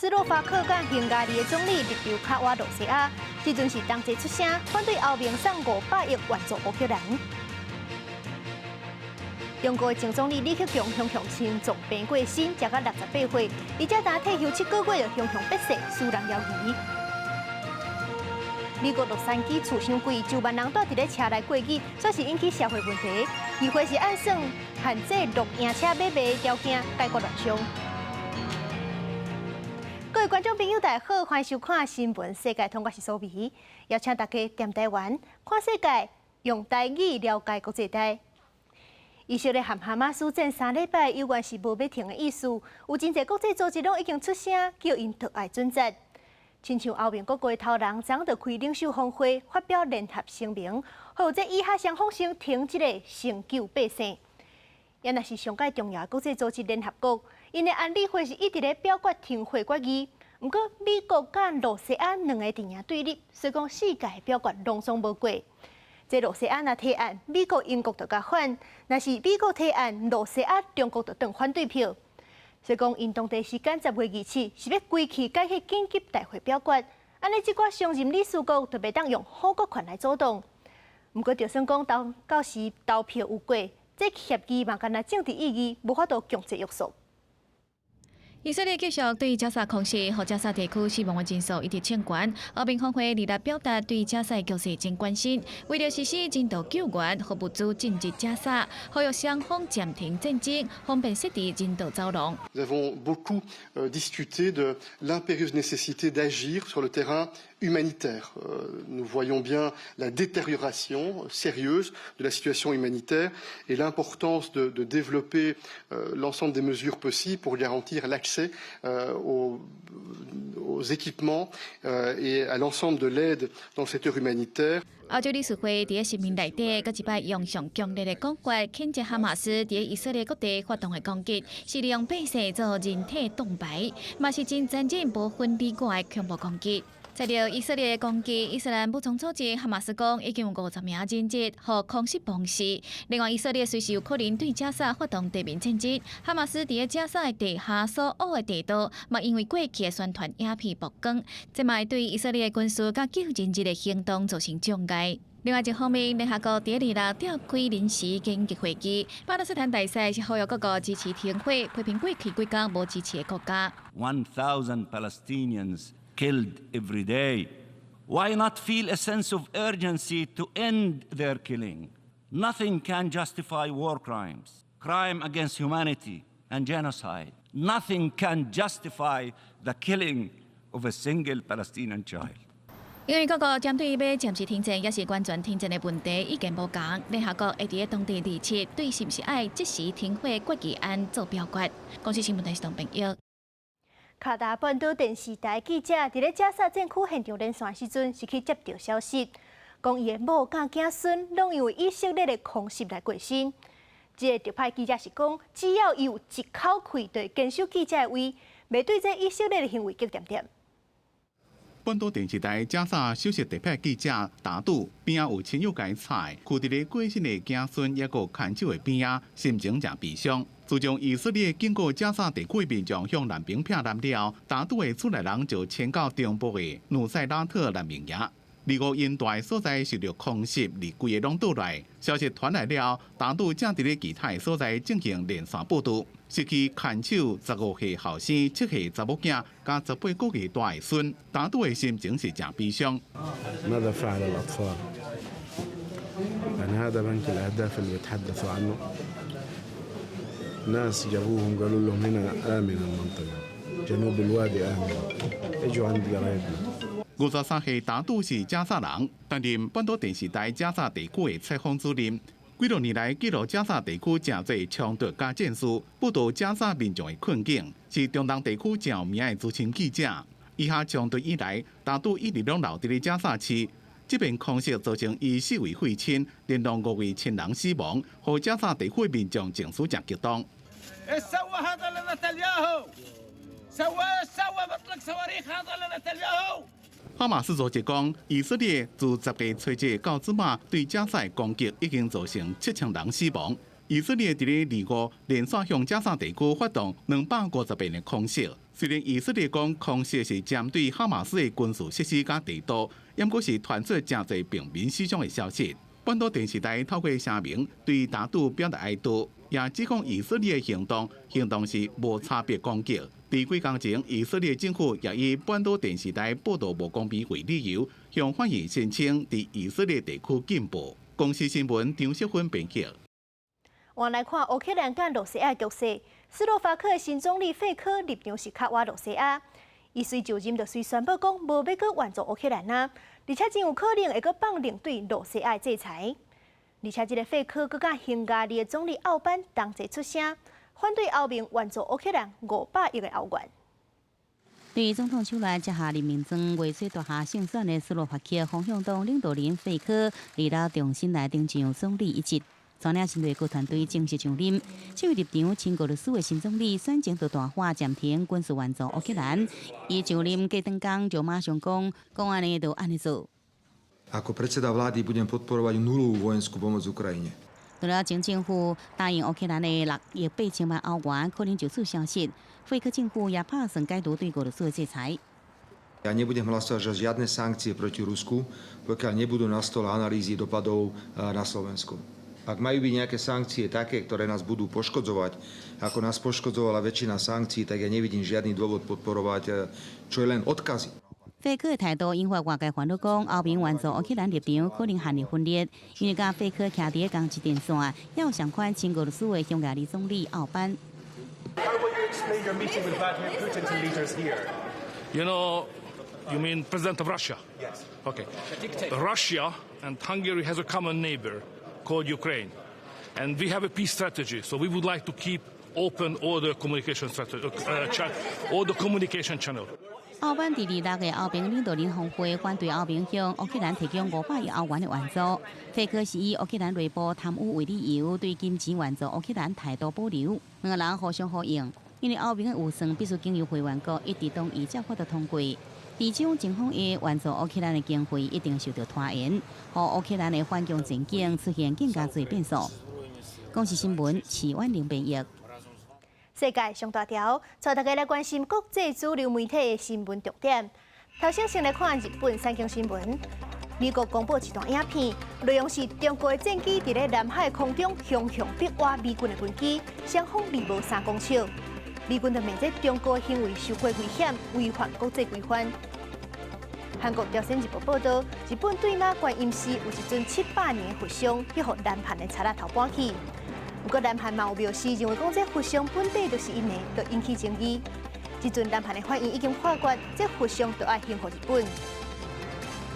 斯洛伐克甲匈牙利的总理立留卡瓦罗西亚，这阵是同齐出声反对欧盟送500亿援助乌克兰。中国前总理李克强向称重病过身，才到68岁，而且才退休7个月就向白逝，使人怀疑。美国洛杉矶厝伤贵，9万人住伫咧车内过日，算是引起社会问题。议会是按算限制录影车买卖条件，解决乱象。各位观众朋友，大家好，欢迎收看新闻世界通，我是苏眉，邀请大家踮台湾看世界，用台语了解国际台。以色列和哈马斯战3礼拜，有关是无要停的意思，有真侪国际组织拢已经出声，叫因特爱准则。亲像欧盟各国头人，昨就开领袖峰会，发表联合声明，号这以哈双方先停这个成就百姓。也若是上界重要的国际组织联合国，因的安理会是一直咧表决停火决议。不过美国甲罗西亚两个阵营对立，所以讲世界表决拢总无过。这罗西亚若提案，美国、英国就甲反；若是美国提案，罗西亚、中国就投反对票。所以讲，因当地时间10月27是要归去改去紧急大会表决，安尼即寡常任理事国就袂当用好国权来主动。不过，就算讲到时投票有过，这协议嘛，干那政治意义，无法度强制约束。以色列继续对加沙空袭，和加沙地区死亡的人数一直升悬。欧盟峰会立立表达对加沙局势真关心，为了实施人道救援和物资进入加沙，呼吁双方暂停战争，方便设置人道走廊。Nous avons beaucoup discuté de l'impérieuse nécessité d'agir sur le terrain humanitaire. Nous voyons bien la détérioration sérieuse de la situation humanitaire et l'importance de développer l'ensemble des mesures possibles pour garantir l'accès aux équipements et à l'ensemble de l'aide dans le secteur humanitaire. 欧洲理事会伫声明内底，搁一摆用上强烈的讲法，谴责哈马斯伫以色列各地发动的攻击，是利用百姓做人体盾牌，嘛是真残忍无分你我的恐怖攻击。在着以色列的攻击，伊斯兰武装组织哈马斯讲已经有50名人质和空袭崩死。另外，以色列随时有可能对加沙发动地面战争。哈马斯伫加沙的地下所挖的地道，嘛因为过去的宣传影片曝光，这嘛对以色列军事甲救人质的行动造成障碍。另外一方面，联合国第2日召开临时紧急会议，巴勒斯坦大使是呼吁各国支持停火，批评过去几国无支持的国家。1,000 Palestinians killed every day. Why not feel a sense of urgency to end their killing? Nothing can justify war crimes, crime against humanity, and genocide. Nothing can justify the killing of a single Palestinian child. 因为各国针对要暂时停战，也是完全停战的问题，意见无同。联合国会伫当地27对是不是爱即时停火决议案做表决。公司新闻台是同朋友。卡达半岛电视台记者伫咧加沙战区现场连线时阵，是去接到消息，讲伊的某甲囝孙拢因为以色列的空袭来过身。这个特派记者是讲，只要伊有一口气，就会坚守记者的位，袂对这以色列的行为激点点。半岛电视台加沙首席特派记者打赌边仔有亲友家菜，跍伫咧过身的囝孙，也个牵手的边仔，心情真悲伤。自从以色列经过加沙地区民众向难民拼难了，打赌的出来人就迁到中部的努塞拉特难民营。25因大所在受到空袭，离规个拢倒来。消息传来了，打赌正伫咧其他所在进行连线报道。失去牵手15岁后生、7岁查某囝，加18个月大的孙，打赌的心情是真悲伤。ماذا فعل الأطفال؟ يعني هذا بنك الأهداف اللي بيتحدثوا عنه. ناس جابوهم قالوا لهم هنا آمن المنطقة، جنوب الوادي آمن، اجوا عند قرايبنا. 53岁打赌是加沙人，担任半岛电视台加沙地区的采访主任。几多年来，记录加沙地区真侪冲突加战事，报道加沙民众的困境，是中东地区真有名的资深记者。以下冲突以来，打赌一直拢留伫咧加沙市。这边空袭造成24位血亲，连同5位亲人死亡，和加沙地区民众情绪真激动。哈马斯组织讲，以色列自10月初1到即马对加沙的攻击已经造成7000人死亡。以色列伫咧25连续向加沙地区发动250遍的空袭，虽然以色列讲空袭是针对哈马斯的军事设施甲地图，不过是传出真侪平民死伤的消息。本土电视台透过声明对打赌表达哀悼，也指控以色列的行动是无差别攻击。伫几工前，以色列政府也以本土电视台报道无公平为理由，向反映申请伫以色列地区禁播。公司新闻张淑芬编辑。我来看乌克兰甲罗西亚局势，斯洛伐克的新总理费科立场是较瓦罗西亚，伊随就任就随宣布讲无要搁援助乌克兰啊，而且真有可能会搁放冷对罗西亚的制裁。而且这个费科搁甲匈牙利的总理奥班同齐出声，反对欧盟援助乌克兰500亿的欧元。对总统手来接下任命状，未遂夺下胜选的斯洛伐克方向党领导人费科，离了重新来登上总理一职。全领新内阁团队正式上任，这位立场亲俄罗斯的新总理选前就大话暂停军事援助乌克兰，伊上任隔顿工就马上讲安尼就安尼做。Ako predseda vlády budem podporovať nulovú vojenskú pomoc Ukrajine. 除了前政府答应乌克兰的6亿8千万欧元，可能就此消息。费科政府也打算解除对俄罗斯的制裁。Ja nebudem hlasovať za žiadne sankcie proti Rusku, pokiaľ nebudú na stole analýzy dopadov na Slovensku. Ak majú byť nejaké sankcie také, ktoré nás budú poškodzovať, ako nás poškodzovala väčšina sankcií, tak ja nevidím žiadny dôvod podporovať, čo je len odkazy. 费科的态度引发外界烦恼，讲欧盟援助乌克兰立场可能陷入分裂，因为甲费科徛伫同一阵线，也有相关亲俄罗斯的匈牙利总理奥班。You know, you mean President of Russia? Yes. Okay. Russia and Hungary has a common neighbor called Ukraine, and we have a peace strategy. So we would like to keep open all the communication all the communication channel. 奥班第26个欧盟领导人峰会反对欧盟向乌克兰提供500亿欧元的援助。费科是以乌克兰内部贪污为理由，对金钱援助乌克兰态度保留。两个人互相呼应，因为欧盟的预算必须经由会员国一致同意才获得通过。第种情况下，援助乌克兰的经费一定受到拖延，让乌克兰的反攻前景出现更加多变数。公视新闻齐婉玲编译。世界上大条，带大家来关心国际主流媒体的新闻重点。头先来看日本三经新闻，美国公布一段影片，内容是中国的战机伫咧南海空中凶凶逼挖美军的军机，双方离无3公尺。美军就面对中国的行为受过危险，违反国际规范。韩国朝鲜日报报道，日本对马观音寺有一尊700年的佛像，去互南韩的贼仔偷搬去。不过南韩嘛有表示，认为讲这佛像本地就是因的，就引起争议。这阵南韩的法院已经判决，这佛像就要还给日本。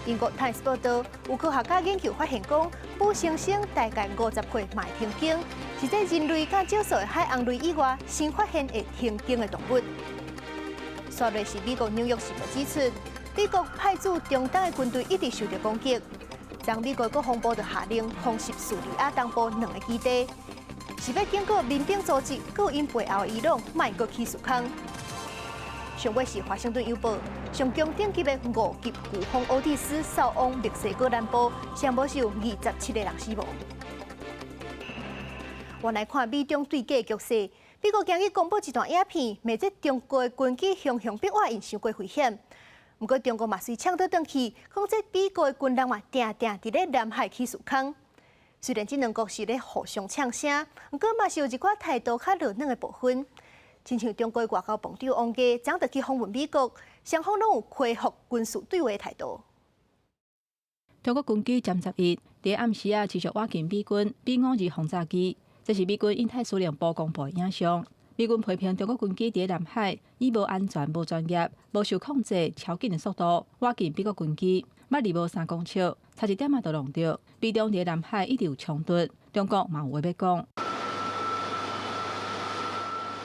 英国《Times》报道，有科学家研究发现讲，母猩猩大概50岁嘛会停经，是在人类甲少数的海洋类以外，新发现会停经的动物。刷落是美国《纽约时报》指出，美国派驻中东的军队一直受到攻击，将美国国防部就下令空袭叙利亚东部2个基地。是要经过民兵组织，搁因背后的伊朗，卖搁起诉空。上尾是《华盛顿邮报》上中等级的5级飓风欧蒂斯扫往墨西哥南部，上无是有27个人死亡。我来看美中对决局势，美国今日公布一段影片，骂这中国的军机凶凶逼我因伤过危险。不过中国嘛随抢倒转去，讲这美国的军人嘛定定伫咧南海起诉空。虽然这两国是咧互相呛声，不过嘛是有一寡态度较热闹的部分。亲像中国外交部长王毅昨日去访问美国，双方拢有恢复军事对话的态度。中国军机占11伫暗时持续挖进美军 B-52轰炸机，这是美军印太司令部公布的影像。美军批评中国军机伫南海以无安全、无专业、无受控制、超紧的速度挖进美国军机，捌离无3公尺，差一点就弄到。美中伫南海一直有冲突，中国嘛有话要讲。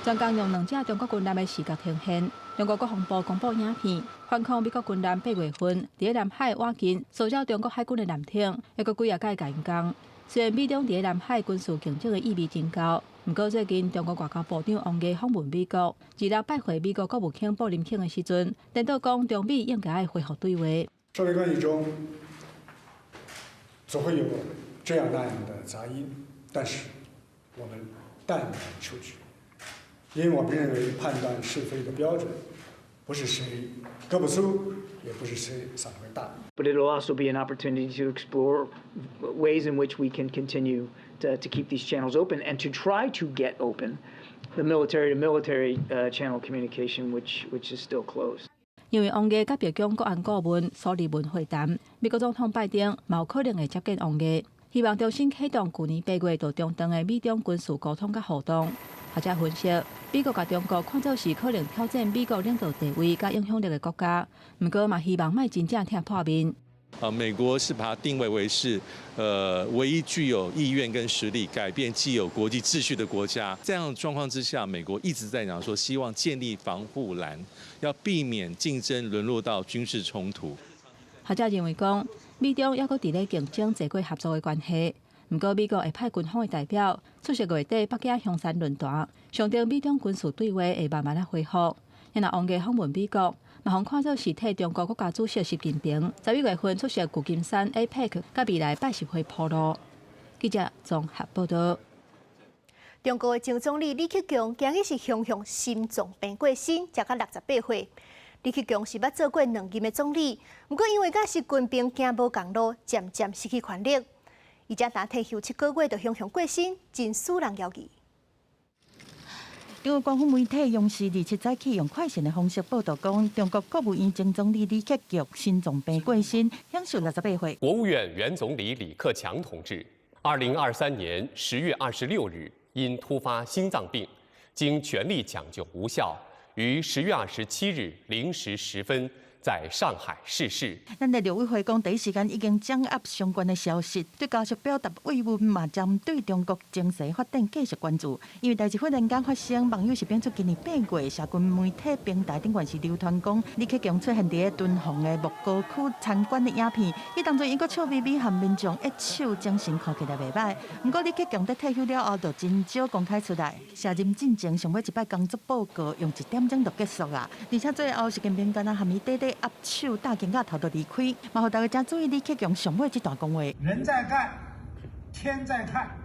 专工用2架中国军舰的视觉呈现，中国国防部公布影片，反抗美国军舰8月份伫南海挖进骚扰中国海军的舰艇，还佫几架甲因讲。虽然美中伫南海军事竞争的意味真高，不过最近中国外交部长王毅访问美国，2日拜会美国国务卿布林肯的时阵，领导讲中美应该恢复对话。中美关系中总会有这样那样的杂音，但是我们淡然处之。因为我们认为判断是非的标准，不是谁胳膊粗，也不是谁嗓门大。But it'll also be an opportunity to explore ways in which we can continue to keep these channels open and to try to get open the military-to-military channel communication, which is still closed. 因为王毅甲白宫国安顾问苏利文会谈，美国总统拜登嘛有可能会接见王毅，希望重新启动去年8月到中东的美中军事沟通甲互动。学者分析，美国甲中国看做是可能挑战美国领导地位甲影响力的国家，不过嘛希望莫真正踢破面。美国是把它定位为是唯一具有意愿跟实力改变既有国际秩序的国家。这样的状况之下，美国一直在讲说希望建立防护栏，要避免竞争沦落到军事冲突。学者认为讲，美中还阁伫咧竞争坐过合作的关系。不过，美国会派军方的代表出席月底北京香山论坛，上定美中军事对话会慢慢啊恢复。因为王毅访问美国，嘛互看做是替中国国家主席习近平11月份出席旧金山 APEC 甲未来80会铺路。记者综合报道。中国的前总理李克强今日是雄雄心脏病过身，才到68岁。李克强是捌做过2任的总理，不过因为甲是军兵行无共路，渐渐失去权力。伊才打退休7个月，就雄雄过身，真使人摇疑。中国官方媒体央视27早起用快讯的方式报道讲，中国国务院前总理李克强心脏病过身，享受68岁。国务院原总理李克强同志，2023年10月26日因突发心脏病，经全力抢救无效，于10月27日0时10分在上海逝世。咱的陆委会讲，第一时间已经掌握相关的消息，对家属表达慰问，嘛针对中国经济发展继续关注。因为代志忽然间发生，网友是编出今年8月社群媒体平台顶悬是流传讲，李克强出现伫敦煌的莫高窟参观的影片，伊当中伊个笑眯眯和民众一手，精神看起来袂歹。不过李克强在退休了后，就真少公开出来。卸任进前上尾一摆工作报告用1点钟就结束啊，而且最后习近平敢若含伊短短握手搭肩胛头就离开，嘛互大家真注意李克强上尾这段讲话。人在干，天在看，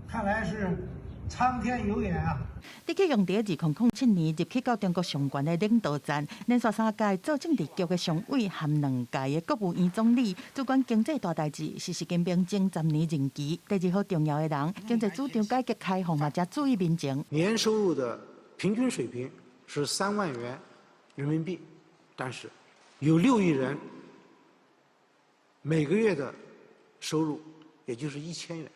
看来是苍天有眼啊！李克强伫2007年入去到中国上悬的领导站，连续3届做政治局的常委和2届的国务院总理，主管经济大代志，是习近平前10年任期第2号重要的人。经济主张改革开放嘛，才注意民情。年收入的平均水平是3万元人民币，但是有6亿人每个月的收入也就是1000元。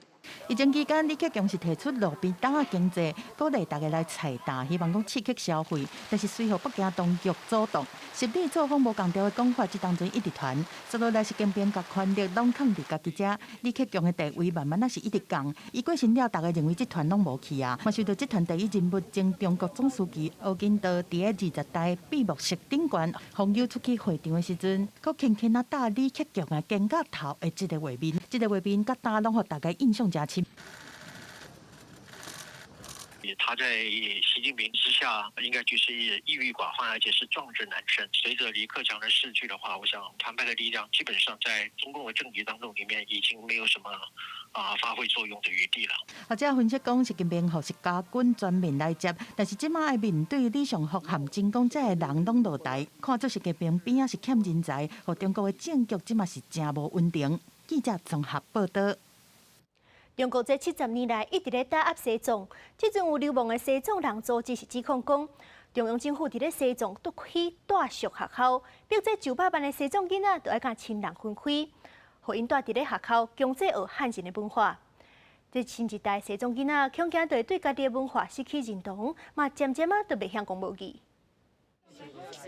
疫情期间，李克强是提出路边档的经济，鼓励大家来采单，希望讲刺激消费。但是随后北京当局阻挡，实力作风无共调的讲法，这当中一直传，所以来习近平把权力拢放伫家己遮。李克强的地位慢慢是一直降，伊过身了，大家认为这团拢无去啊。嘛受到这团第一人物前中国总书记胡锦涛伫个20代闭幕式顶悬，访友出去会场的时阵，佫轻轻啊打李克强的肩胛头的这个画面，这个画面甲打拢互大家印象加深。他在习近平之下，应该就是抑郁寡欢，而且是壮志难伸。随着李克强的逝去的话，我想团派的力量基本上在中共的政局当中里面已经没有什么发挥作用的余地了。或者分析讲，习近平或是家军全面来接，但是即马要面对李尚福和真讲这个人拢落台，看做习近平边仔是欠人才，和中国的政局即马是真无稳定。记者综合报道。中国这70年来一直咧打压西藏，即阵有流亡的西藏人组织是指控讲，中央政府伫咧西藏夺开大俗学校，逼这900万的西藏囡仔都要甲亲人分开，互因住伫咧学校强制学汉人的文化。这新一代西藏囡仔恐惊就会对家己的文化失去认同，嘛渐渐都袂晓讲母语。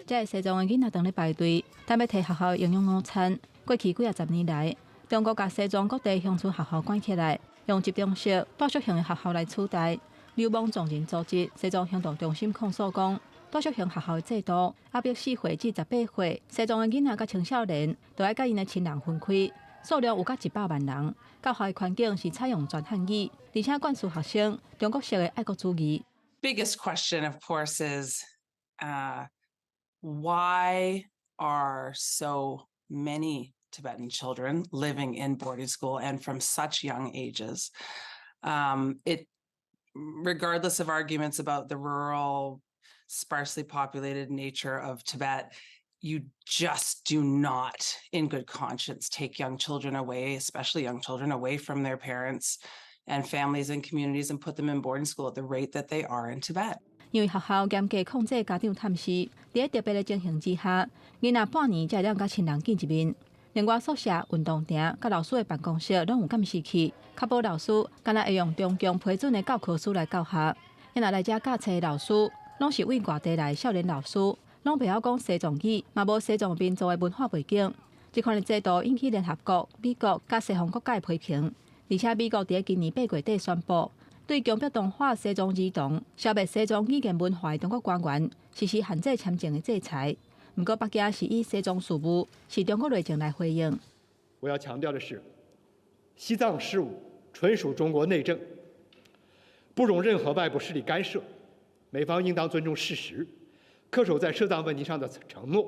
这西藏的囡仔当咧排队，等要摕学校营养午餐。过去几10年来，中国甲西藏各地乡村学校关起来。用集中式大宿型的学校来取代流亡藏人组织。西藏行动中心控诉讲，大宿型学校的制度压迫4岁至18岁西藏的囡仔甲青少年，都要甲因的亲人分开，数量有甲100万人。教学的环境是采用全汉语，而且灌输学生中国式的爱国主义。Biggest question, of course, is why are so many Tibetan children living in boarding school and from such young ages? It regardless of arguments about the rural, sparsely populated nature of Tibet, you just do not, in good conscience, take young children away, especially young children, away from their parents and families and communities and put them in boarding school at the rate that they are in Tibet. 因为学校严格控制家长探视，在特别的情形之下，囡仔半年才会当甲亲人见一面。另外，宿舍、运动亭、甲老师的办公室拢有监视器，确保老师敢若会用中共批准的教科书来教学。因若来遮教册的老师，拢是为外地来少年老师，拢袂晓讲西藏语，嘛无西藏民族的文化背景。这款的制度引起联合国、美国甲西方国家的批评，而且美国伫今年8月底宣布，对强迫同化西藏儿童、消灭西藏语言文化的中国官员实施限制签证的制裁。不过，北京是以西藏事务是中国内政来回应。我要强调的是，西藏事务纯属中国内政，不容任何外部势力干涉。美方应当尊重事实，恪守在涉藏问题上的承诺，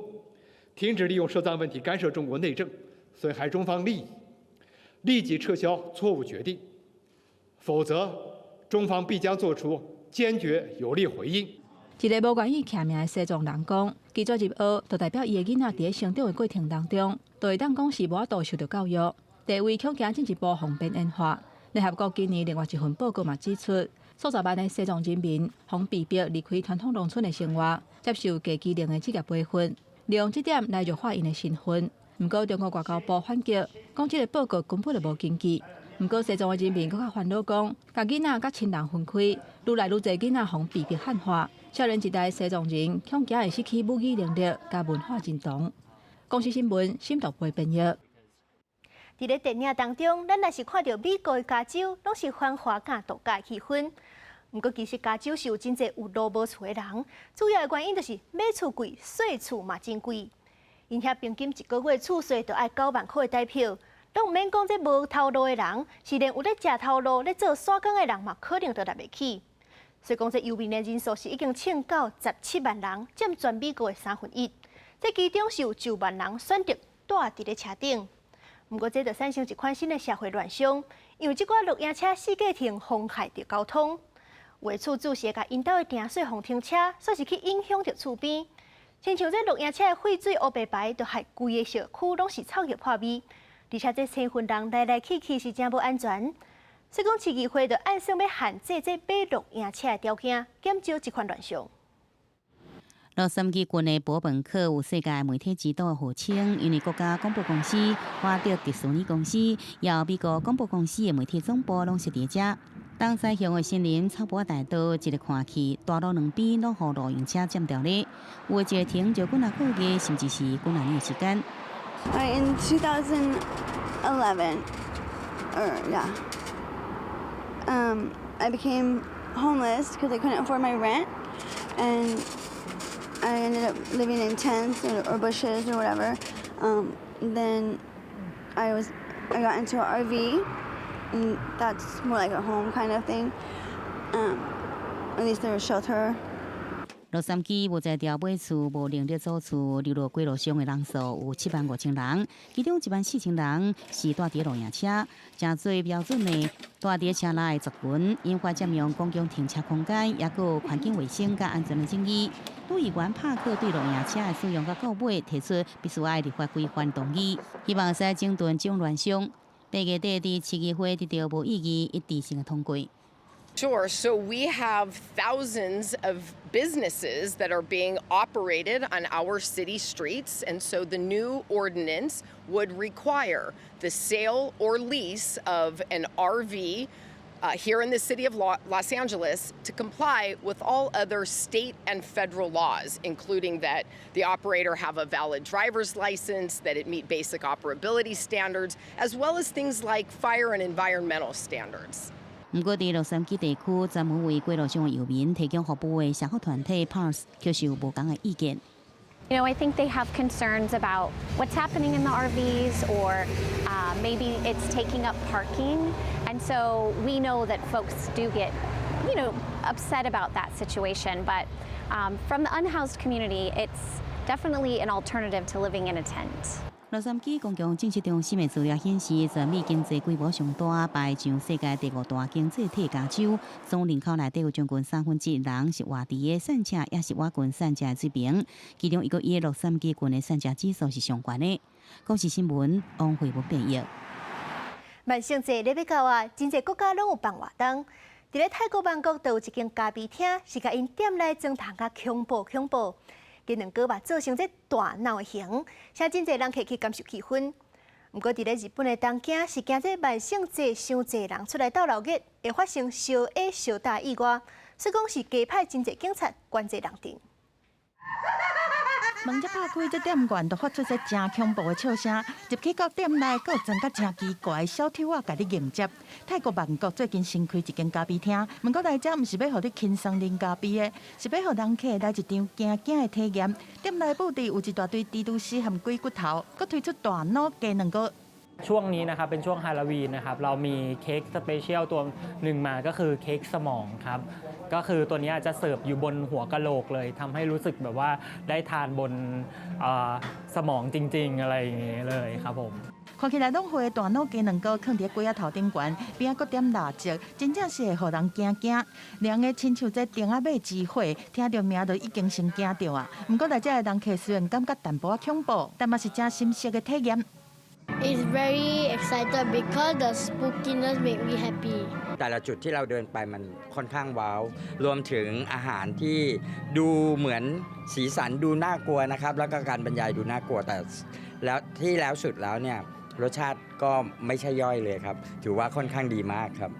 停止利用涉藏问题干涉中国内政，损害中方利益，立即撤销错误决定，否则中方必将作出坚决有力回应。一个无愿意徛命的西藏人讲，其作入学就代表伊的囡仔伫成长的过程当中，就会当讲是无法度受到教育，地位恐惊进一步方便演化。联合国今年另外一份报告嘛指出，数十万的西藏人民被逼迫离开传统农村的生活，接受低技能的职业培训，利用这点来弱化因的身份。不过，中国外交部反击，讲这个报告根本就无根据。不过，西藏的人民更较烦恼讲，甲囡仔甲亲人分开，愈来愈侪囡仔被逼迫汉化。少年一代西藏人恐惊会失去母语能力，甲文化认同。公视新闻深度报编译。伫咧电影当中，咱若是看到美国的加州，拢是繁华甲度假气氛。不过，其实加州是有真侪有路无厝的人，主要的原因就是买厝贵，税厝嘛真贵。因遐平均一个月厝税就要9万块的台票，拢毋免讲这无头路的人，是连有咧食头路、咧做散工的人嘛，可能都拿袂起。所以讲，这游民的人数是已经冲到17万人，占全美国的1/3。这其中是有9万人选择住伫咧车顶。不过，这就产生一款新的社会乱象，因为这挂录影车四界停，妨害着交通。有的厝主是会甲因兜的定水互停车，说是去影响着厝边。亲像这录影车的废水黑白牌，就害规个社区拢是臭气破味，而且这成群人来来去去是真无安全。所以讲，市议会就按说要限制这买录影车的条件，减少这款乱象。洛杉矶郡的博本克有世界媒体之都的号称，因为国家广播公司、华特迪士尼公司，也有美国广播公司的媒体总部拢是伫遮。东西向的森林草坡大道，一日看去，大路两边拢互露营车占掉咧，有的一个停就几啊个月，甚至是几啊年的时间。In 2011, I became homeless because I couldn't afford my rent, and I ended up living in tents or bushes or whatever. Then I got into an RV, and that's more like a home kind of thing. At least there was shelter. 洛杉矶无在条买厝、无能力租厝、流落街路上的人数有75000人，其中14000人是住伫露营车，真侪标准的住伫车内族群，引发占用公共停车空间，也有环境卫生甲安全的争议。都议员帕克对露营车的使用甲购买提出必须要立法规范动议，希望使整顿这种乱象。8月底伫市议会得到无异议一致性的通过。Sure. So we have thousands of businesses that are being operated on our city streets. And so the new ordinance would require the sale or lease of an RV here in the city of Los Angeles to comply with all other state and federal laws, including that the operator have a valid driver's license, that it meet basic operability standards, as well as things like fire and environmental standards. 不过，伫洛杉矶地区专门为街路上的游民提供服务的社福团体 PARS 却是有无同的意见。You know, I think they have concerns about what's happening in the RVs, or maybe it's taking up parking, and so we know that folks do get, upset about that situation. But from the unhoused community, it's definitely an alternative to living in a tent. 洛杉矶公共政策中心的资料显示，全美经济规模上大，排上世界第5大经济体加州，总人口内底有将近1/3人是外地的，产值也是外郡产值的水平。其中，一个伊洛杉矶郡的产值指数是上悬的。公视新闻王慧文编译。万圣节咧要到啊，真侪国家拢有办活动。伫咧泰国曼谷，就有一间咖啡厅，是甲因店内装潢甲恐怖。今两个把做成这大闹的形，请真侪人客去感受气氛。不过，伫咧日本的东京，是惊这万圣节伤侪人出来斗闹热，会发生烧矮烧大意外，所以讲是加派真侪警察管制人阵。门一拍开，这店员就发出这真恐怖的笑声。入去到店内，佫有装甲真奇怪的小丑仔甲你迎接。泰国曼谷最近新开一间咖啡厅，不过来这毋是要互你轻松啉咖啡的，是要互人客来一场惊的体验。店内布置有一大堆蜘蛛丝和龟骨头，佫推出大脑鸡两个。ช่วงนี้นะครับเป็นช่วงฮาโลวีนนะครับเรามีเค้กสเปเชียลตัวหนึ่งมาก็คือเค้กสมองครับก็คือตัวนี้จะเสิร์ฟอยู่บนหัวกะโหลกเลยทำให้รู้สึกแบบว่าได้ทานบนสมองจริงๆอะไรอย่างเงี้ยเลยครับผม看起来拢花大脑鸡两个放伫柜仔头顶悬，边仔佫点蜡烛，真正是会互人惊。两个亲像这钉仔马之火，听到名就已经先惊到啊。不过来这的人客虽然感觉淡薄仔恐怖，但嘛是真深色的体验。It's very excited because the spookiness make me happy. แต่ละจุดที่เราเดินไปมันค่อนข้างว้าวรวมถึงอาหารที่ดูเหมือนสีสันดูน่ากลัวนะครับแล้วก็การบรรยายดูน่ากลัวแต่แล้วที่แล้วสุดแล้วเนี่ยรสชาติก็ไม่ใช่ย่อยเลยครับถือว่าค่อนข้างดีมากครับ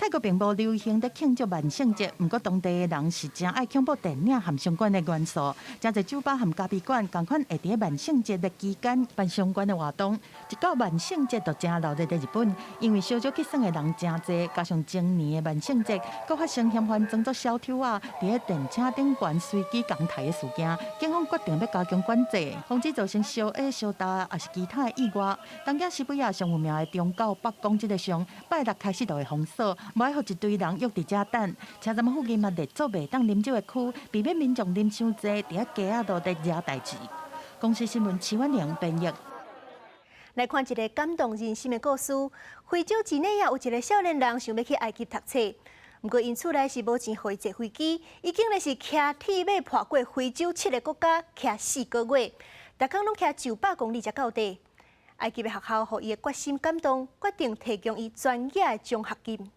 泰国并无流行在庆祝万圣节，不过当地的人是真爱恐怖电影和相关的元素。真侪酒吧和咖啡馆同款会伫万圣节的期间办相关的活动。一到万圣节就真闹热在日本，因为烧酒去耍的人真侪，加上今年的万圣节，佫发生嫌犯装作小丑啊，伫咧电车顶悬随机降台的事件。警方决定要加强管制，防止造成烧矮、烧大，也是其他的意外。东京澀谷也上有名的中九北公这个上，拜六开始就会封锁。唔爱互一堆人约伫遮等，车站附近嘛列做袂当啉酒的区，避免民众啉伤济，伫遐街仔路在惹代志。公视新闻齐婉玲编译。来看一个感动人心的故事。非洲几内亚有一个少年人想要去埃及读册，不过因厝内是无钱可以坐飞机，伊竟然是骑铁马破过非洲7个国家，骑4个月，逐工拢骑900公里才到地。埃及的学校互伊的决心感动，决定提供伊专业的奖学金。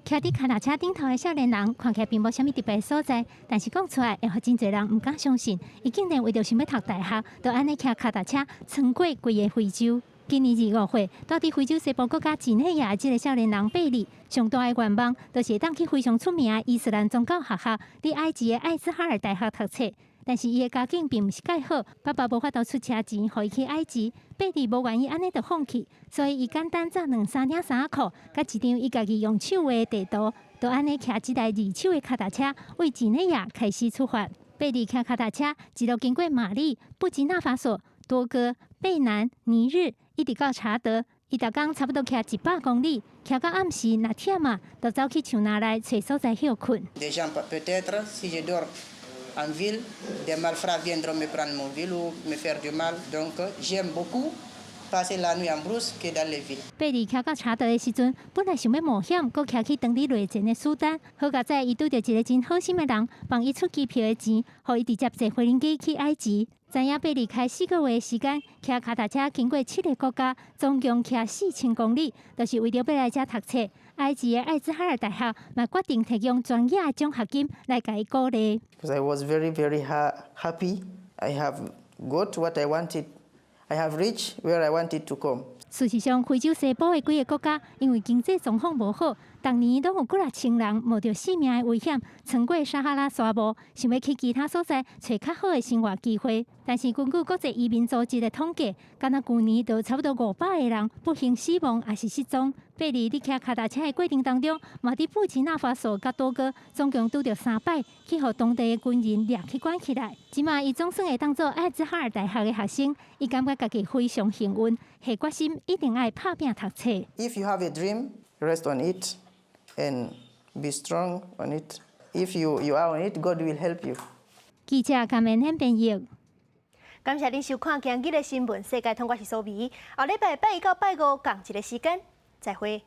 骑伫脚踏车顶头的少年人，看起来并无啥物特别所在，但是讲出来会互真侪人毋敢相信，伊竟然为着想要读大学，就安尼骑脚踏车穿过规个非洲。今年2、5月，住伫非洲西部国家几内亚即个少年人贝利，上大的愿望就是会当去非常出名的伊斯兰宗教学校，伫埃及的艾兹哈尔大学读册。但是伊的家境并毋是介好，爸爸无法度出车钱，互伊去埃及。贝利无愿意安尼就放弃，所以伊简单找2-3领衫仔裤，甲一张伊家己用手画的地图，就安尼骑一台2手的脚踏车，为几内亚开始出发。贝利骑脚踏车一路经过马里、布吉纳法索、多哥、贝南、尼日，一直到查德。伊逐工差不多骑100公里，骑到暗时若忝啊，就走去树林内找所在休困。En ville, des malfrats viendront me prendre mon ville ou me faire du mal. Donc, j'aime beaucoup passer la nuit en brousse que dans les villes. 贝利骑到查德的时阵，本来想要冒险，搁骑去当地瑞前的苏丹。好佳在伊拄到一个真好心的人，帮伊出机票的钱，互伊直接坐飞机去埃及。知影贝利开4个月的时间，骑脚踏车经过7个国家，总共骑4000公里，就是为着要来遮读册。埃及的艾兹哈尔大学嘛决定提供专业的奖学金来给伊鼓励。Because I was very, very happy. I have got what I wanted. I have reached where I wanted to come. 事实上，非洲西部的几个国家因为经济状况无好，当年拢有几6000人冒着性命的危险，穿过撒哈拉沙漠，想要去其他所在找较好的生活机会。但是根据国际移民组织的统计，敢若去年就差不多500个人不幸死亡，还是失踪。贝利伫骑脚踏车的过程当中，嘛伫布吉纳法索甲多哥总共拄着3摆，去互当地的军人掠去关起来。即马伊总算会当做艾兹哈尔大学的学生，伊感觉家己非常幸运，下决心一定爱拍拼读册。If you have a dream, rest on it and be strong on it. If you are on it, God will help you. 记者甘面很编译。感谢您收看今日的新闻，世界通我是苏眉。后礼拜拜1到拜5共一个时间，再会。